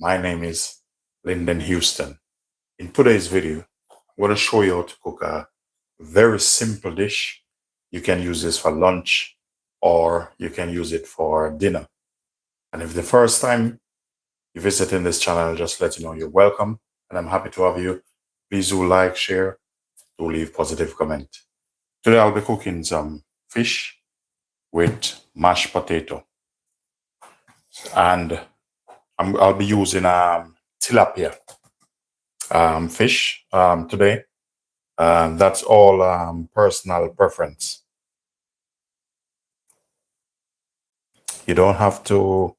My name is Linden Houston. In today's video, I'm going to show you how to cook a very simple dish. You can use this for lunch or you can use it for dinner. And if the first time you're visiting this channel, just let you know you're welcome and I'm happy to have you. Please do like, share, do leave positive comment. Today I'll be cooking some fish with mashed potato. And I'll be using tilapia fish today. That's all personal preference. You don't have to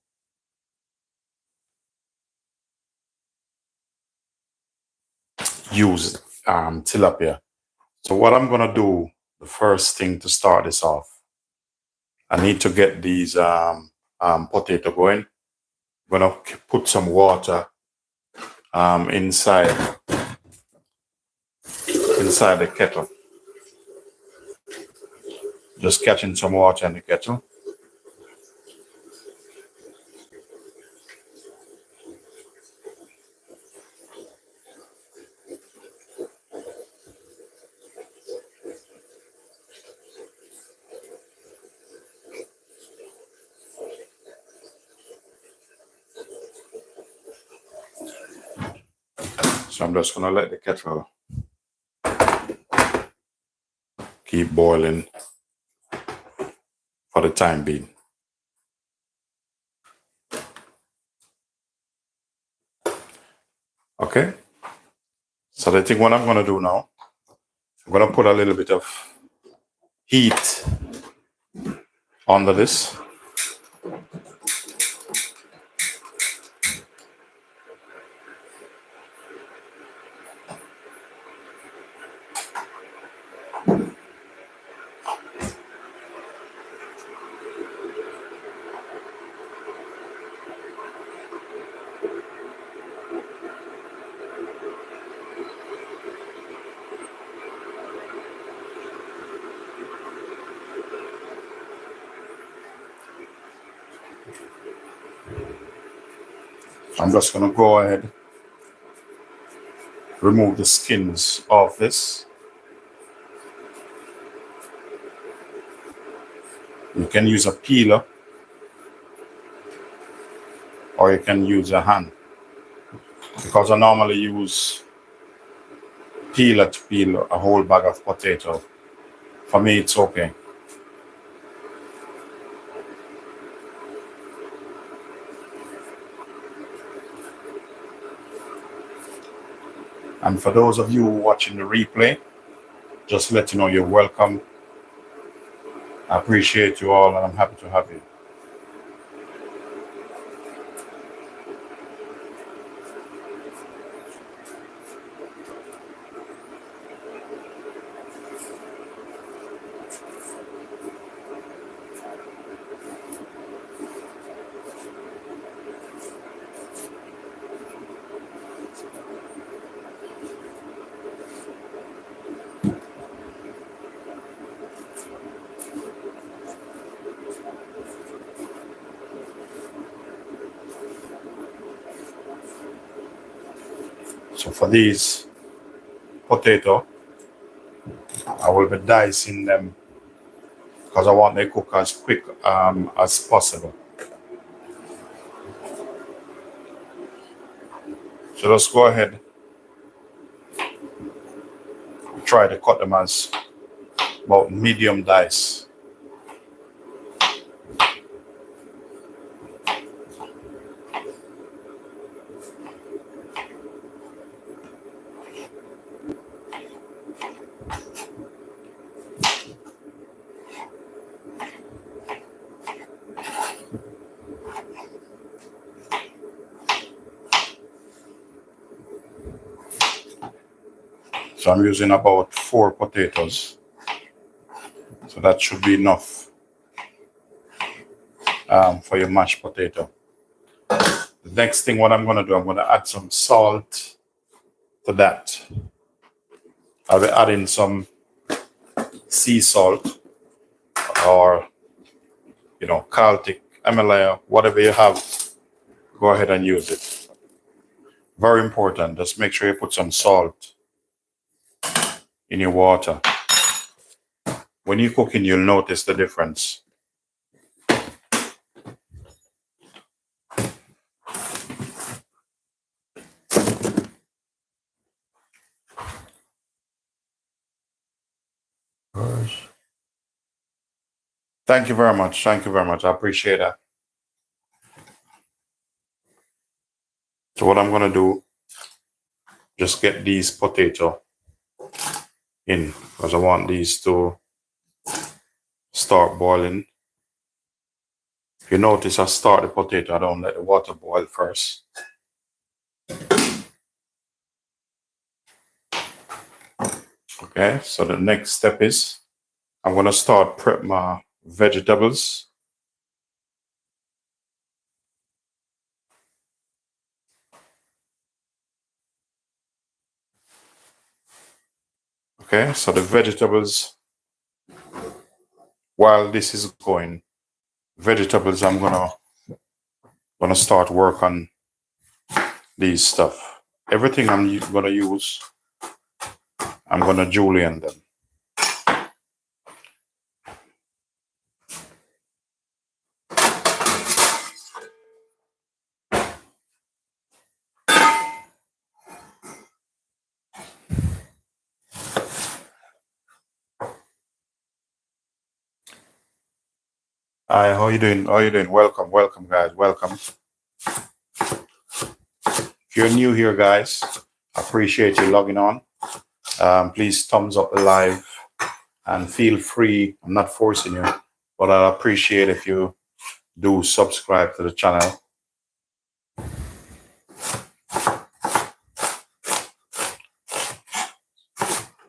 use tilapia. So what I'm gonna do, the first thing to start this off, I need to get these potato going. I'm gonna put some water inside the kettle. Just catching some water in the kettle. So I'm just gonna let the kettle keep boiling for the time being. Okay. So the thing what I'm gonna do now, I'm gonna put a little bit of heat under this. I'm just gonna go ahead, remove the skins of this. You can use a peeler or you can use a hand. Because I normally use peeler to peel a whole bag of potato. For me, it's okay. And for those of you watching the replay, just let you know you're welcome. I appreciate you all and I'm happy to have you. So for these potato, I will be dicing them because I want them to cook as quick as possible. So let's go ahead, try to cut them as about medium dice. So I'm using about 4 potatoes. So that should be enough for your mashed potato. The next thing what I'm going to do, I'm going to add some salt to that. I'll be adding some sea salt or, Celtic, Himalaya, whatever you have, go ahead and use it. Very important. Just make sure you put some salt in your water. When you're cooking, you'll notice the difference. Thank you very much. Thank you very much. I appreciate that. So what I'm gonna do, just get these potato in because I want these to start boiling. If you notice, I start the potato. I don't let the water boil first. Okay, so the next step is I'm gonna start prep my vegetables. Okay, so the vegetables, while this is going, vegetables, I'm gonna start work on these stuff. Everything I'm gonna use, I'm gonna julienne them. Hi, how you doing? How you doing? Welcome, welcome, guys. Welcome. If you're new here, guys, I appreciate you logging on. Please thumbs up the live and feel free. I'm not forcing you, but I'd appreciate if you do subscribe to the channel.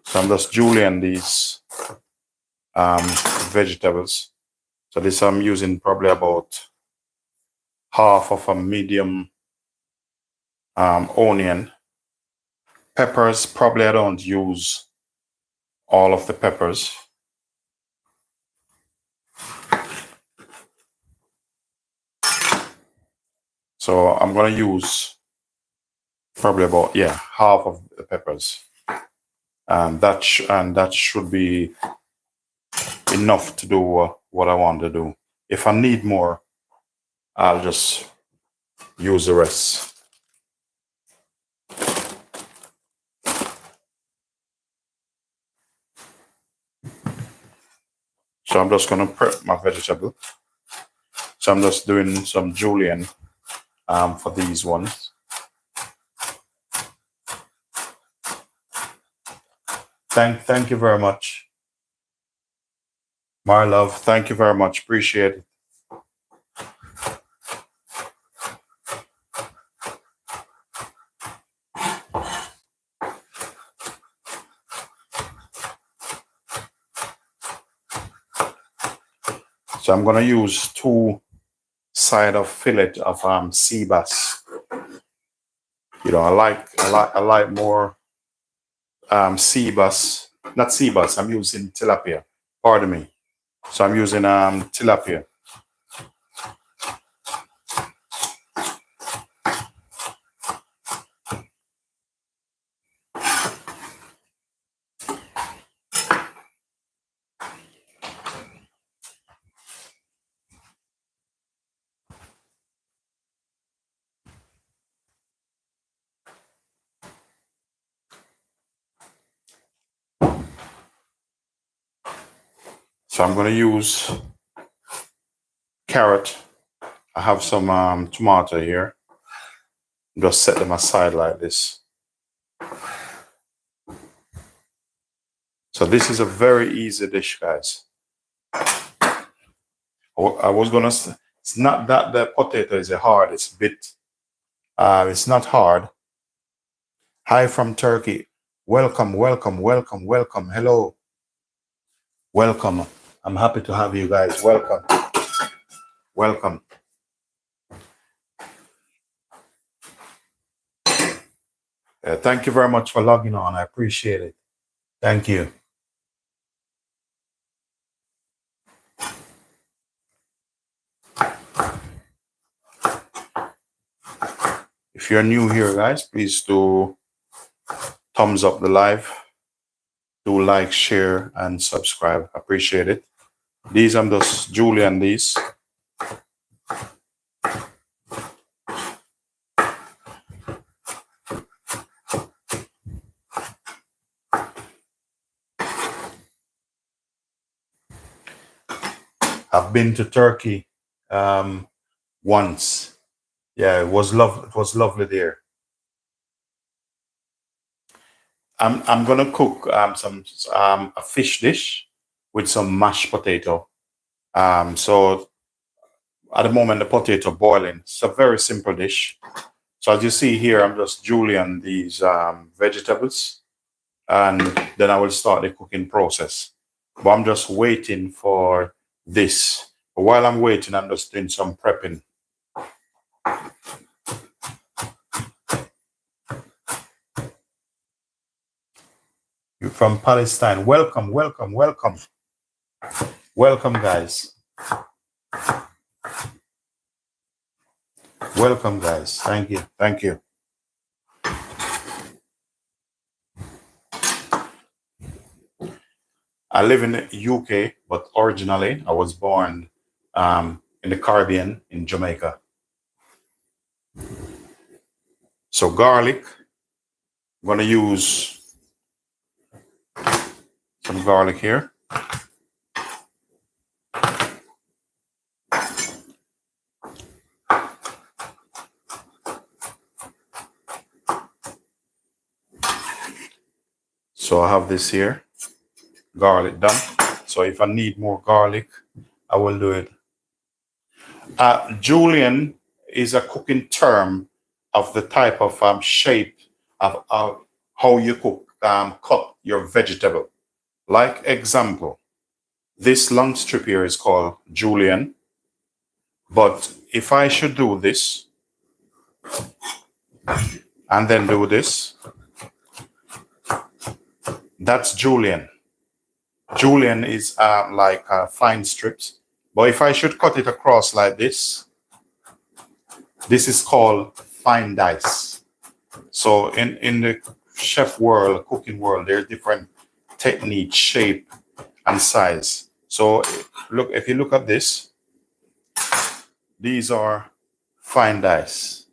So I'm just julienne these vegetables. So this I'm using probably about half of a medium onion. Peppers, probably I don't use all of the peppers. So I'm gonna use probably about half of the peppers, and that should be enough to do what I want to do. If I need more, I'll just use the rest. So I'm just gonna prep my vegetable. So I'm just doing some julienne for these ones. Thank you very much, my love. Thank you very much. Appreciate it. So I'm gonna use 2 side of fillet of sea bass. You know, I like more sea bass, not sea bass. I'm using tilapia. Pardon me. So I'm using tilapia. So I'm gonna use carrot. I have some tomato here. Just set them aside like this. So this is a very easy dish, guys. I was gonna. It's not that the potato is hard. It's a bit. It's not hard. Hi from Turkey. Welcome, welcome, welcome, welcome. Hello. Welcome. I'm happy to have you guys. Welcome. Welcome. Thank you very much for logging on. I appreciate it. Thank you. If you're new here, guys, please do thumbs up the live. Do like, share, and subscribe. Appreciate it. These I'm just julienne these. I've been to Turkey once. Yeah, it was lovely there. I'm gonna cook some a fish dish with some mashed potato. So at the moment the potato boiling. It's a very simple dish. So as you see here, I'm just julienne these vegetables, and then I will start the cooking process. But I'm just waiting for this. But while I'm waiting, I'm just doing some prepping. You're from Palestine. Welcome, welcome, welcome. Welcome, guys. Welcome, guys. Thank you. Thank you. I live in the UK, but originally I was born in the Caribbean, in Jamaica. So garlic, I'm going to use some garlic here. So I have this here, garlic done. So if I need more garlic, I will do it. Julienne is a cooking term of the type of shape of how you cut your vegetable. Like example, this long strip here is called julienne. But if I should do this and then do this, that's julienne. Julienne is like fine strips. But if I should cut it across like this is called fine dice. So in the chef world, cooking world, there's different technique, shape, and size. So look, if you look at this, these are fine dice.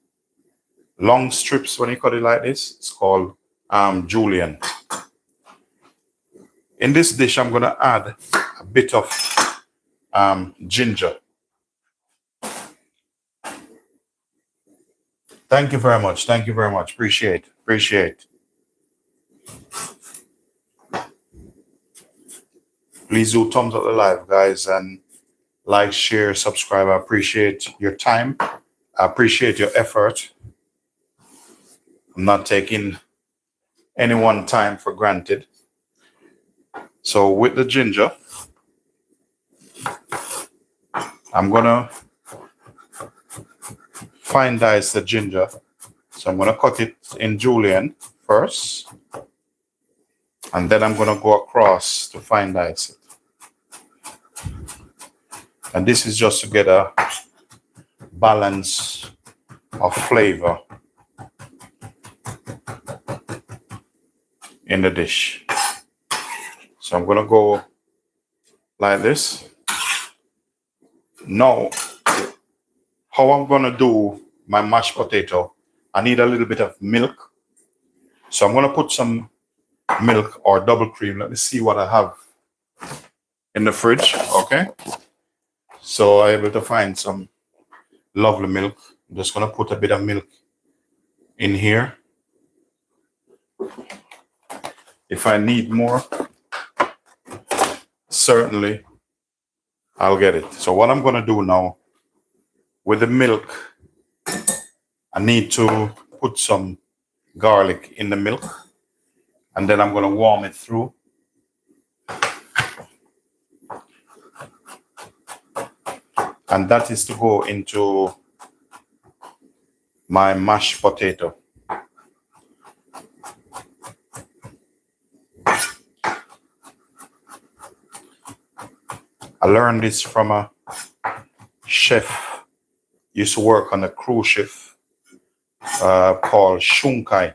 Long strips, when you cut it like this, it's called julienne. In this dish, I'm going to add a bit of ginger. Thank you very much. Thank you very much. Appreciate. Please do thumbs up the live, guys, and like, share, subscribe. I appreciate your time. I appreciate your effort. I'm not taking anyone's time for granted. So with the ginger, I'm gonna fine dice the ginger. So I'm gonna cut it in julienne first, and then I'm gonna go across to fine dice it. And this is just to get a balance of flavor in the dish. So I'm gonna go like this. Now, how I'm gonna do my mashed potato, I need a little bit of milk. So I'm gonna put some milk or double cream. Let me see what I have in the fridge, okay? So I'm able to find some lovely milk. I'm just gonna put a bit of milk in here. If I need more, certainly I'll get it. So what I'm gonna do now, with the milk, I need to put some garlic in the milk, and then I'm gonna warm it through. And that is to go into my mashed potato. I learned this from a chef, used to work on a cruise ship, called shunkai.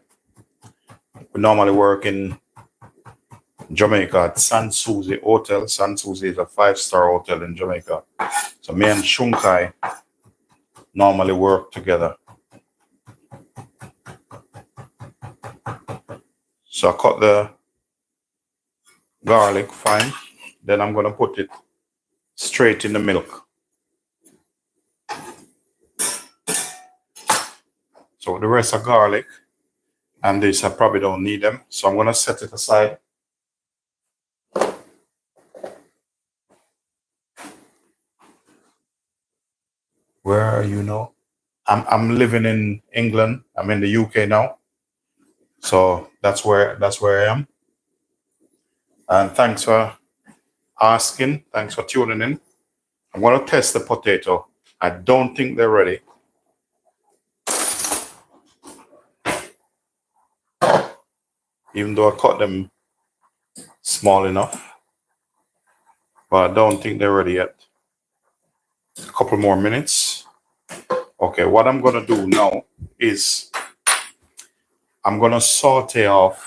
We normally work in Jamaica at San Susie Hotel. San Susie is a 5-star hotel in Jamaica. So me and shunkai normally work together. So I cut the garlic fine. Then I'm going to put it straight in the milk. So the rest of garlic and this, I probably don't need them. So I'm going to set it aside. Where are you now? I'm living in England. I'm in the UK now. So that's where I am. And thanks for asking. Thanks for tuning in. I'm going to test the potato. I don't think they're ready. Even though I cut them small enough. But I don't think they're ready yet. A couple more minutes. Okay, what I'm going to do now is I'm going to saute off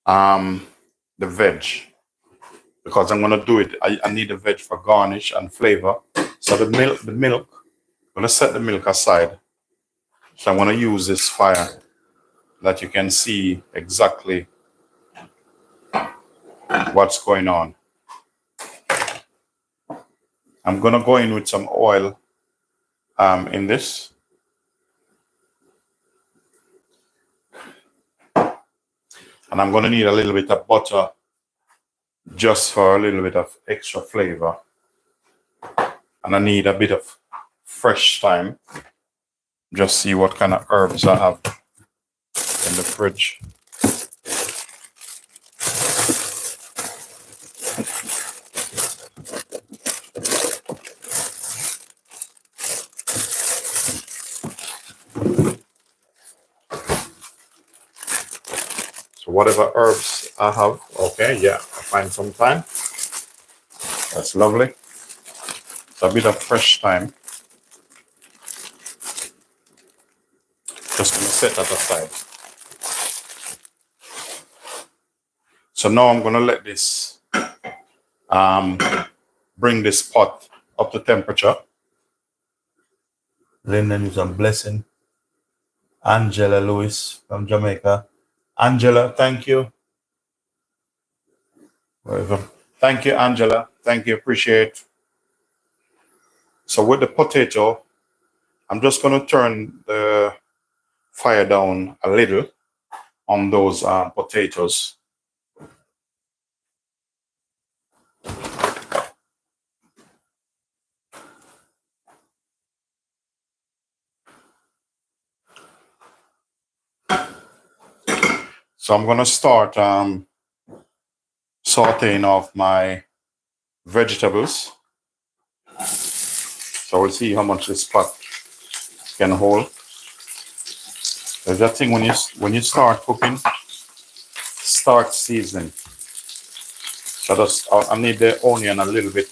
the veg, because I'm going to do it. I need the veg for garnish and flavor. So the milk, I'm going to set the milk aside. So I'm going to use this fire that you can see exactly what's going on. I'm going to go in with some oil in this. And I'm going to need a little bit of butter just for a little bit of extra flavor. And I need a bit of fresh thyme. Just see what kind of herbs I have in the fridge. So whatever herbs I have, okay, yeah, I find some thyme. That's lovely. So a bit of fresh thyme. Just gonna set that aside. So now I'm gonna let this bring this pot up to temperature. Linden is a blessing. Angela Lewis from Jamaica. Angela, thank you. Wherever. Thank you, Angela. Thank you, appreciate. So with the potato, I'm just gonna turn the fire down a little on those potatoes. So I'm gonna start sauteing off my vegetables. So we'll see how much this pot can hold. There's that thing when you start cooking, start seasoning. So I need the onion a little bit,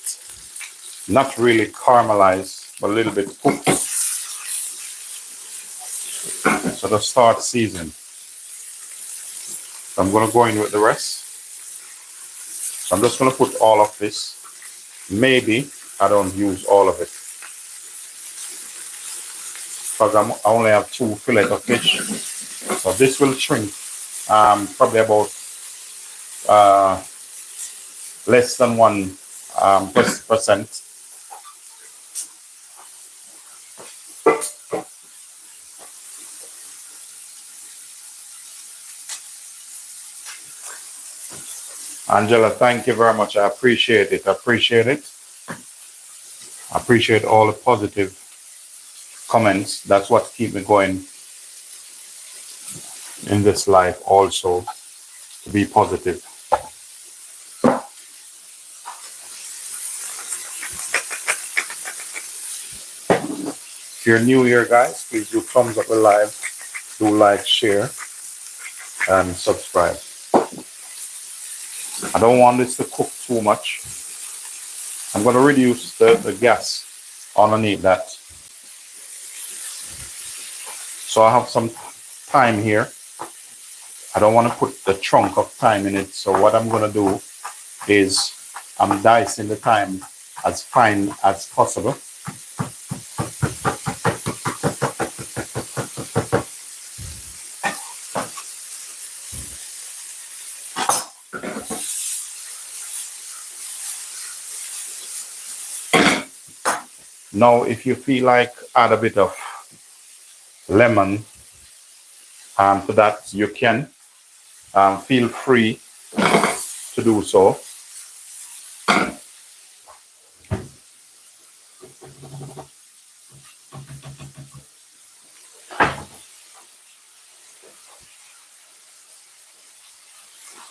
not really caramelized, but a little bit cooked. So just start seasoning. So I'm gonna go in with the rest. So I'm just gonna put all of this. Maybe I don't use all of it, because I only have 2 fillets of fish. So this will shrink probably about less than 1%. Angela, thank you very much. I appreciate it. I appreciate all the positive comments. That's what keeps me going in this life also, to be positive. If you're new here, guys, please do thumbs up the live, do like, share, and subscribe. I don't want this to cook too much. I'm going to reduce the gas underneath that. So I have some thyme here. I don't want to put the chunk of thyme in it. So what I'm going to do is I'm dicing the thyme as fine as possible. Now, if you feel like add a bit of lemon to that, you can. Feel free to do so.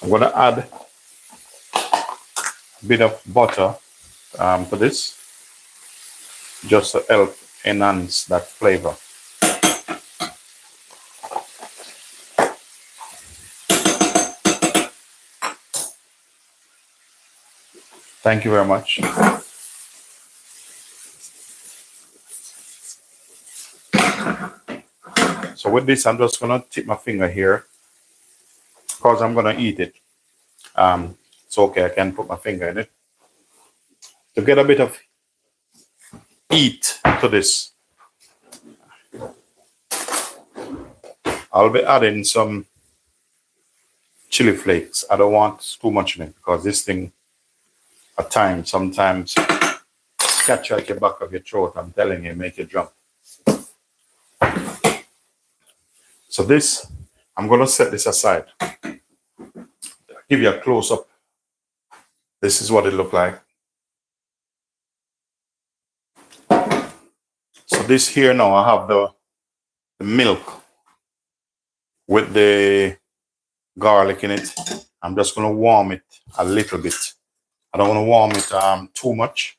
I'm going to add a bit of butter to this, just to help enhance that flavor. Thank you very much. So with this, I'm just going to tip my finger here because I'm going to eat it. It's okay, I can put my finger in it. To get a bit of heat to this, I'll be adding some chili flakes. I don't want too much in it because this thing at times, sometimes catch you at your back of your throat. I'm telling you, make you jump. So this, I'm going to set this aside. Give you a close up. This is what it looked like. So this here now, I have the milk with the garlic in it. I'm just going to warm it a little bit. I don't want to warm it too much.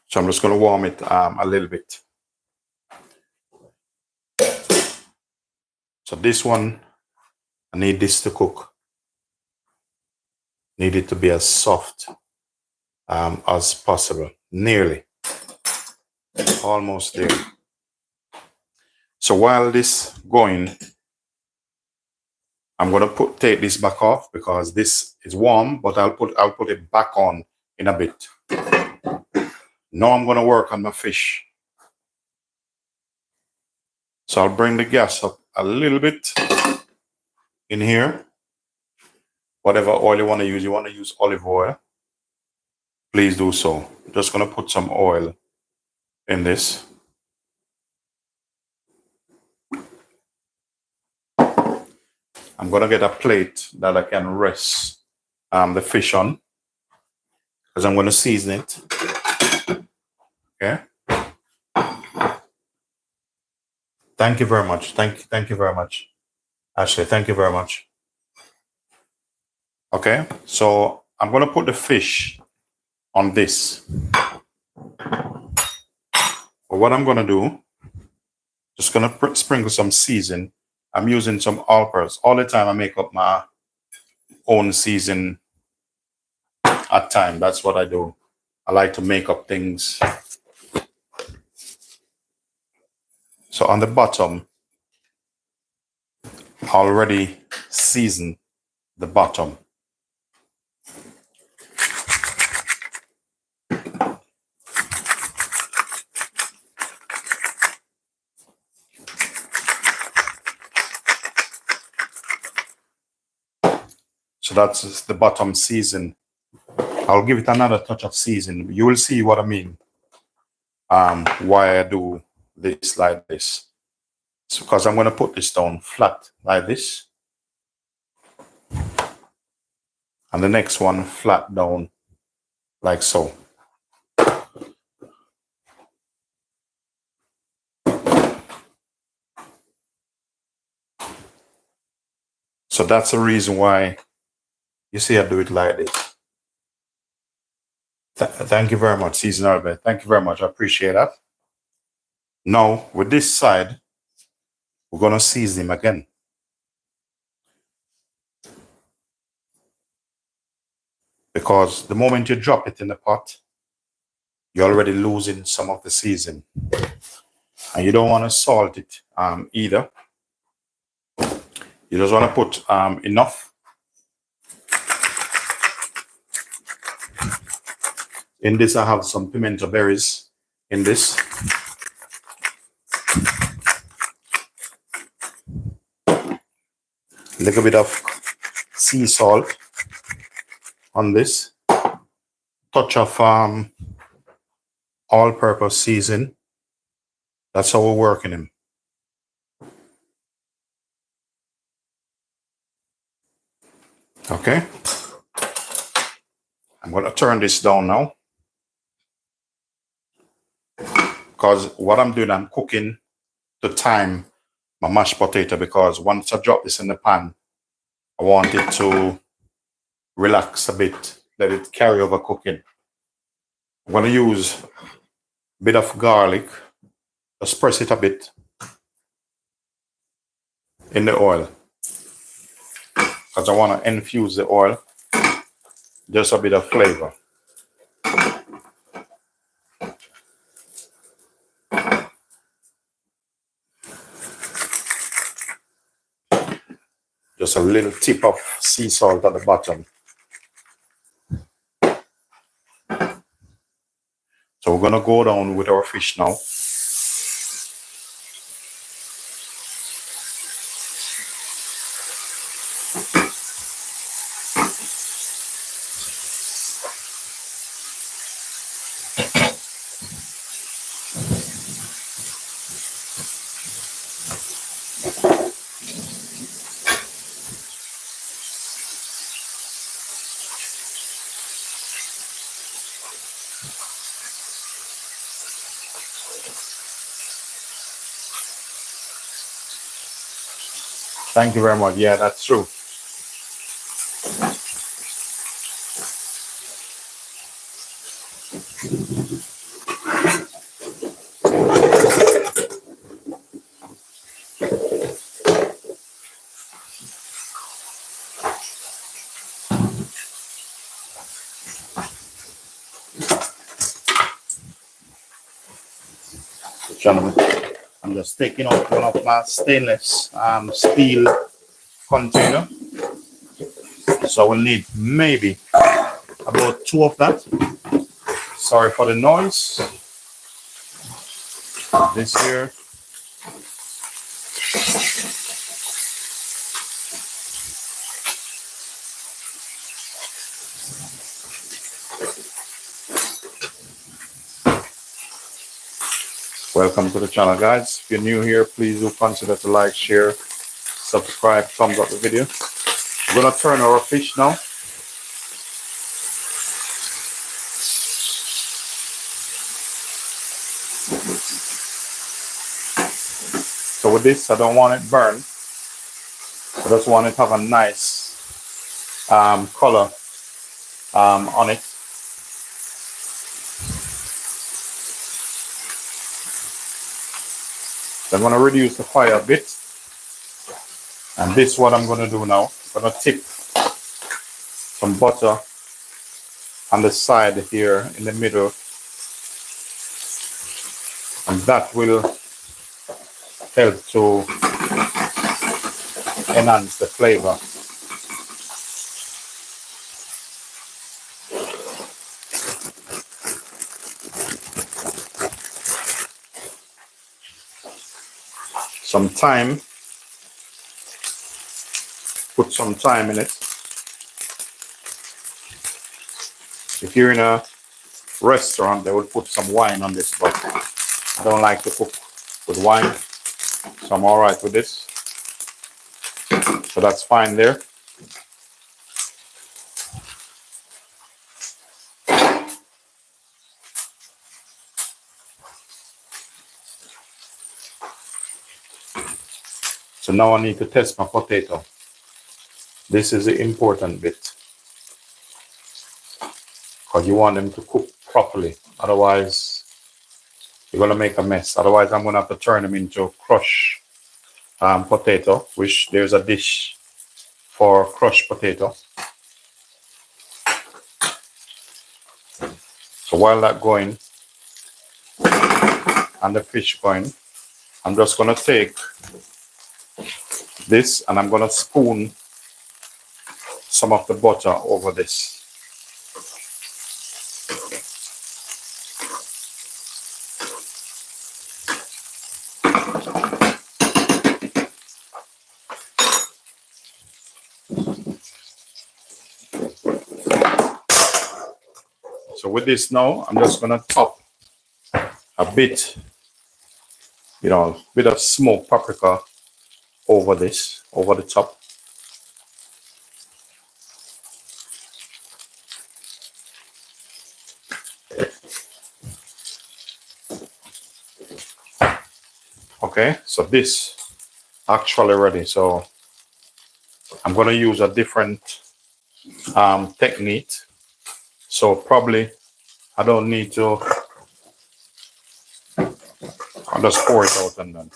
So I'm just going to warm it a little bit. So this one, I need this to cook. Need it to be as soft as possible. Nearly. Almost there. So while this going, I'm going to take this back off because this is warm, but I'll put it back on in a bit. Now I'm going to work on my fish. So I'll bring the gas up a little bit in here. Whatever oil you want to use olive oil. Please do so. I'm just going to put some oil in this. I'm going to get a plate that I can rest the fish on because I'm going to season it. Okay. Thank you very much. Thank you very much. Ashley, thank you very much. Okay, so I'm going to put the fish on this. But what I'm going to do, just going to sprinkle some season. I'm using some all-purpose. All the time I make up my own season at time. That's what I do. I like to make up things. So on the bottom, I already seasoned the bottom. So that's the bottom season. I'll give it another touch of season. You will see what I mean. Why I do this like this. It's because I'm going to put this down flat like this. And the next one flat down like so. So that's the reason why you see I do it like this. Thank you very much, Season Albert. Thank you very much. I appreciate that. Now, with this side, we're going to season him again. Because the moment you drop it in the pot, you're already losing some of the season. And you don't want to salt it either. You just want to put enough. In this, I have some pimento berries in this. A little bit of sea salt on this. Touch of all-purpose season. That's how we're working him. Okay. I'm going to turn this down now. Because what I'm doing, I'm cooking to time my mashed potato, because once I drop this in the pan, I want it to relax a bit, let it carry over cooking. I'm going to use a bit of garlic, just press it a bit in the oil, because I want to infuse the oil, just a bit of flavor. Just a little tip of sea salt at the bottom. So we're going to go down with our fish now. Thank you very much. Yeah, that's true. Gentlemen, I'm just taking out one of my stainless steel container. So I will need maybe about 2 of that. Sorry for the noise. This here. Welcome to the channel, guys. If you're new here, please do consider to like, share, subscribe, thumbs up the video. We're gonna turn our fish now. So with this, I don't want it burned. I just want it to have a nice color on it. So I'm going to reduce the fire a bit. And this is what I'm going to do now. I'm going to tip some butter on the side here in the middle. And that will help to enhance the flavor. Some thyme. Put some thyme in it. If you're in a restaurant, they will put some wine on this, but I don't like to cook with wine, so I'm all right with this. So that's fine there. So now I need to test my potato. This is the important bit, because you want them to cook properly. Otherwise, you're going to make a mess. Otherwise, I'm going to have to turn them into crushed potato, which there's a dish for crushed potato. So while that's going, and the fish going. I'm just going to take this and I'm going to spoon some of the butter over this. So with this now, I'm just going to top a bit, bit of smoked paprika over this, over the top. Okay, so this actually ready. So I'm going to use a different technique. So probably I don't need to, I'll just pour it out and then.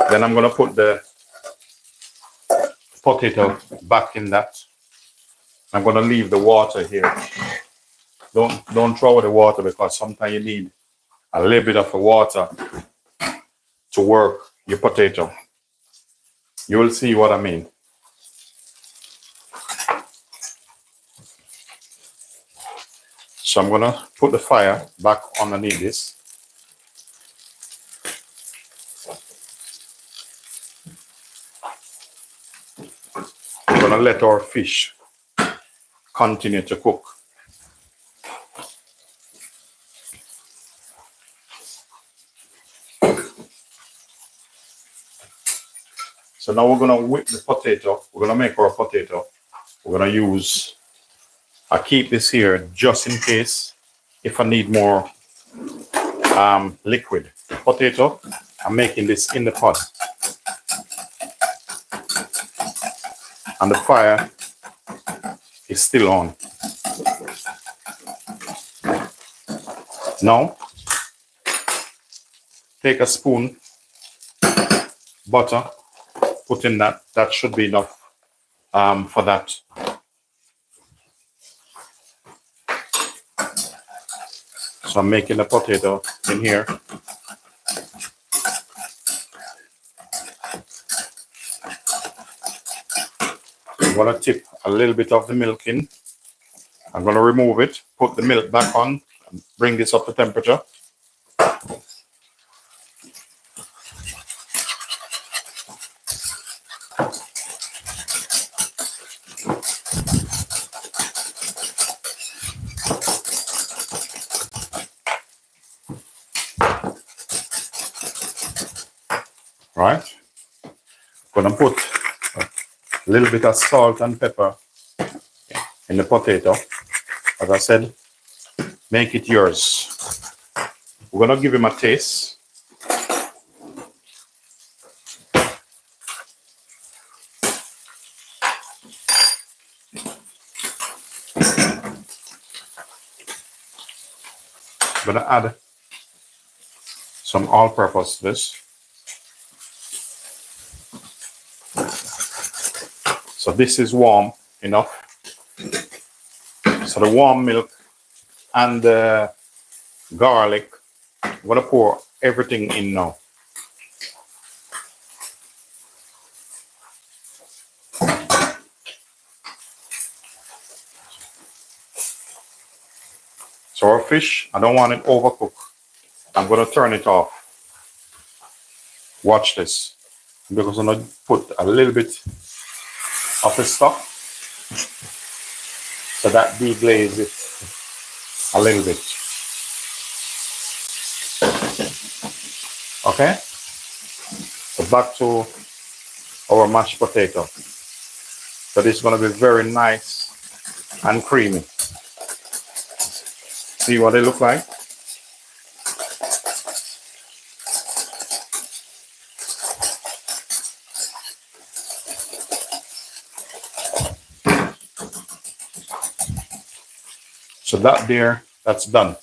Then I'm going to put the potato back in that. I'm going to leave the water here. Don't throw the water because sometimes you need a little bit of the water to work your potato. You will see what I mean. So I'm going to put the fire back underneath this. We're going to let our fish continue to cook. So now we're going to whip the potato. We're going to make our potato. We're going to use, I keep this here just in case if I need more liquid potato. I'm making this in the pot. And the fire is still on. Now, take a spoon, butter, put in that. That should be enough for that. So I'm making the potato in here. I'm going to tip a little bit of the milk in. I'm going to remove it, put the milk back on, and bring this up to temperature. Right? I'm going to put a little bit of salt and pepper in the potato. As I said, make it yours. We're going to give him a taste. I'm going to add some all-purpose to this. So this is warm enough. So the warm milk and the garlic, I'm going to pour everything in now. So our fish, I don't want it overcooked. I'm going to turn it off. Watch this. Because I'm going to put a little bit of the stock so that deglaze it a little bit. Okay? So back to our mashed potato. So this is going to be very nice and creamy. See what they look like? So that there, that's done.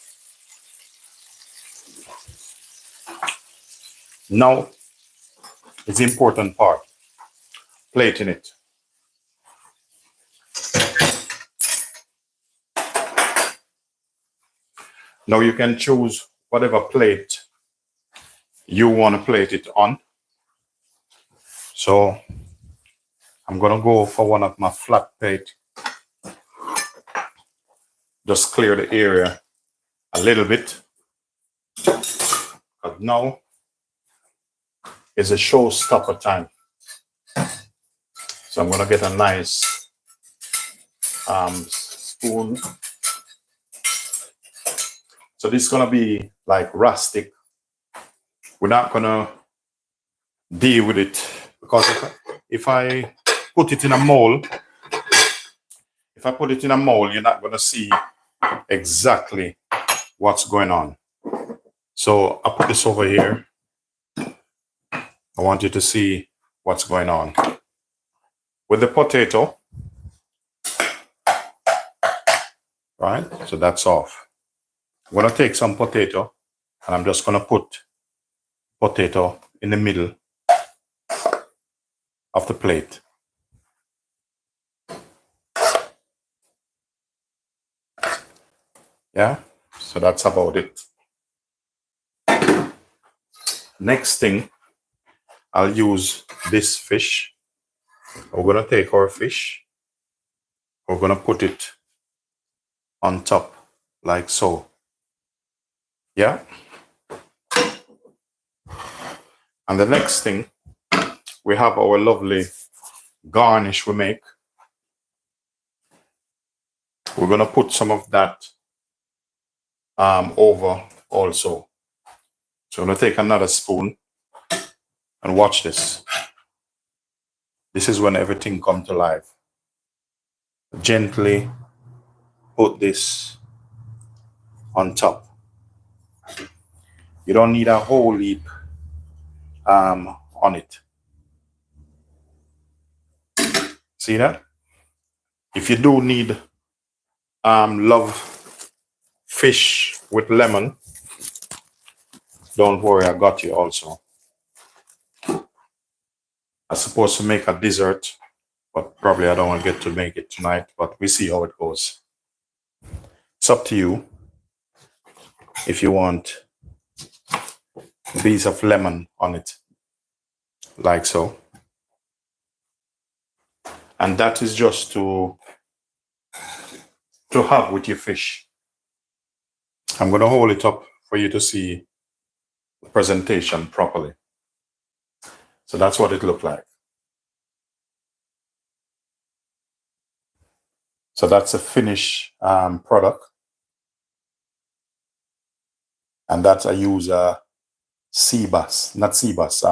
Now, it's the important part, plating it. Now you can choose whatever plate you want to plate it on. So I'm going to go for one of my flat plate. Just clear the area a little bit. But now is a showstopper time. So I'm going to get a nice spoon. So this is going to be like rustic. We're not going to deal with it because if I put it in a mold, you're not going to see exactly what's going on. So I put this over here. I want you to see what's going on. With the potato, right? So that's off. I'm going to take some potato and I'm just going to put potato in the middle of the plate. Yeah, so that's about it. Next thing, I'll use this fish. We're going to take our fish. We're going to put it on top like so. Yeah. And the next thing, we have our lovely garnish we make. We're going to put some of that over also. So I'm going to take another spoon and watch this. This is when everything comes to life. Gently put this on top. You don't need a whole heap on it. See that? If you do need love fish with lemon, don't worry, I got you also. I'm supposed to make a dessert, but probably I don't want to get to make it tonight, but we see how it goes. It's up to you if you want a piece of lemon on it, like so. And that is just to have with your fish. I'm going to hold it up for you to see the presentation properly. So that's what it looked like. So that's a finished product. And that I use sea bass, not sea bass,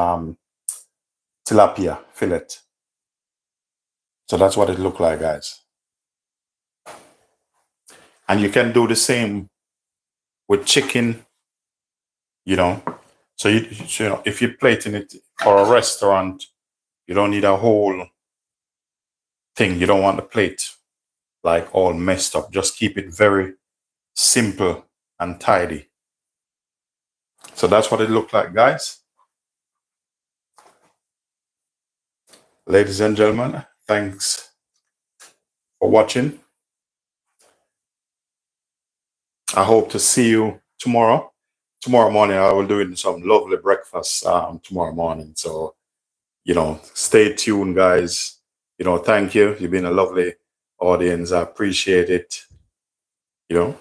tilapia fillet. So that's what it looked like, guys. And you can do the same with chicken, you know. So you know, if you're plating it for a restaurant, you don't need a whole thing. You don't want the plate like all messed up. Just keep it very simple and tidy. So that's what it looked like, guys. Ladies and gentlemen, thanks for watching. I hope to see you tomorrow. Tomorrow morning, I will do some lovely breakfast tomorrow morning. So, you know, stay tuned, guys. You know, thank you. You've been a lovely audience. I appreciate it. You know,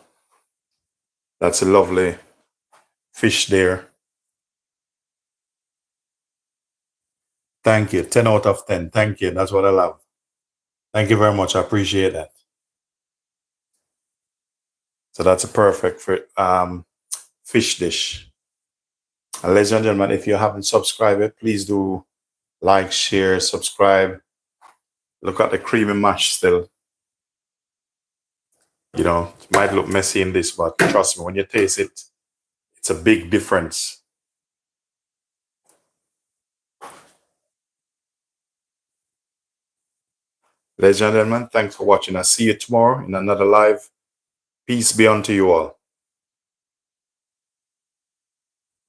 that's a lovely fish there. Thank you. 10 out of 10. Thank you. That's what I love. Thank you very much. I appreciate that. So that's a perfect fish dish. And ladies and gentlemen, if you haven't subscribed yet, please do like, share, subscribe. Look at the creamy mash still. You know, it might look messy in this, but trust me, when you taste it, it's a big difference. Ladies and gentlemen, thanks for watching. I'll see you tomorrow in another live. Peace be unto you all.